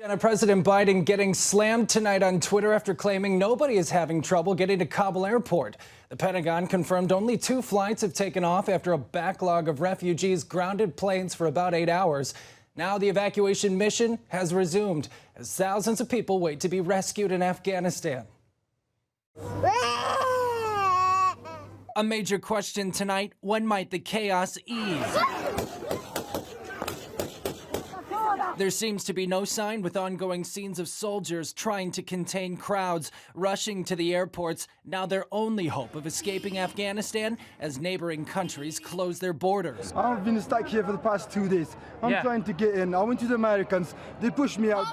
And President Biden getting slammed tonight on Twitter after claiming nobody is having trouble getting to Kabul airport. The Pentagon confirmed only 2 flights have taken off after a backlog of refugees grounded planes for about 8 hours. Now the evacuation mission has resumed as thousands of people wait to be rescued in Afghanistan. A major question tonight: when might the chaos ease? There seems to be no sign, with ongoing scenes of soldiers trying to contain crowds rushing to the airports, now their only hope of escaping Afghanistan as neighboring countries close their borders. I've been stuck here for the past 2 days. I'm trying to get in. I went to the Americans. They pushed me out.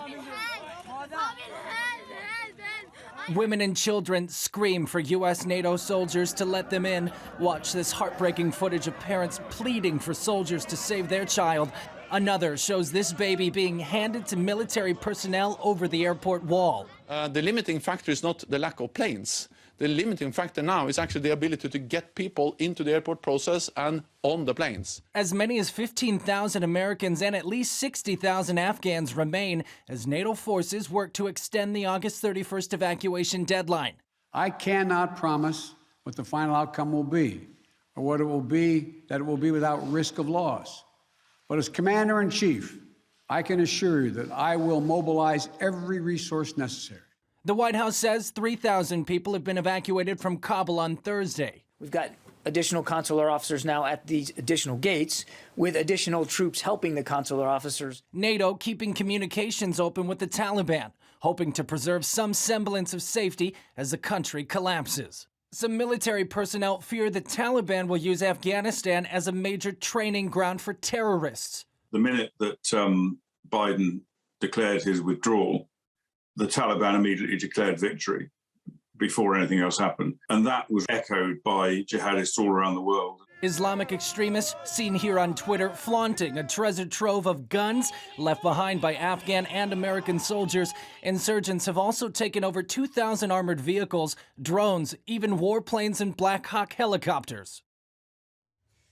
Women and children scream for U.S. NATO soldiers to let them in. Watch this heartbreaking footage of parents pleading for soldiers to save their child. Another shows this baby being handed to military personnel over the airport wall. The limiting factor is not the lack of planes. The limiting factor now is actually the ability to get people into the airport process and on the planes. As many as 15,000 Americans and at least 60,000 Afghans remain as NATO forces work to extend the August 31st evacuation deadline. I cannot promise what the final outcome will be, or what it will be, that it will be without risk of loss. But as Commander-in-Chief, I can assure you that I will mobilize every resource necessary. The White House says 3,000 people have been evacuated from Kabul on Thursday. We've got additional consular officers now at these additional gates, with additional troops helping the consular officers. NATO keeping communications open with the Taliban, hoping to preserve some semblance of safety as the country collapses. Some military personnel fear the Taliban will use Afghanistan as a major training ground for terrorists. The minute that Biden declared his withdrawal, the Taliban immediately declared victory before anything else happened. And that was echoed by jihadists all around the world. Islamic extremists seen here on Twitter flaunting a treasure trove of guns left behind by Afghan and American soldiers. Insurgents have also taken over 2,000 armored vehicles, drones, even warplanes and Black Hawk helicopters.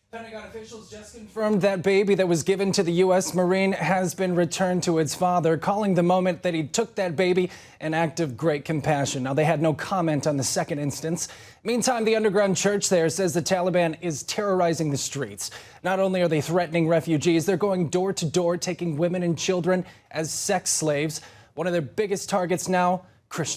Pentagon officials just confirmed that baby that was given to the U.S. Marine has been returned to its father, calling the moment that he took that baby an act of great compassion. Now, they had no comment on the second instance. Meantime, the underground church there says the Taliban is terrorizing the streets. Not only are they threatening refugees, they're going door to door, taking women and children as sex slaves. One of their biggest targets now, Christians.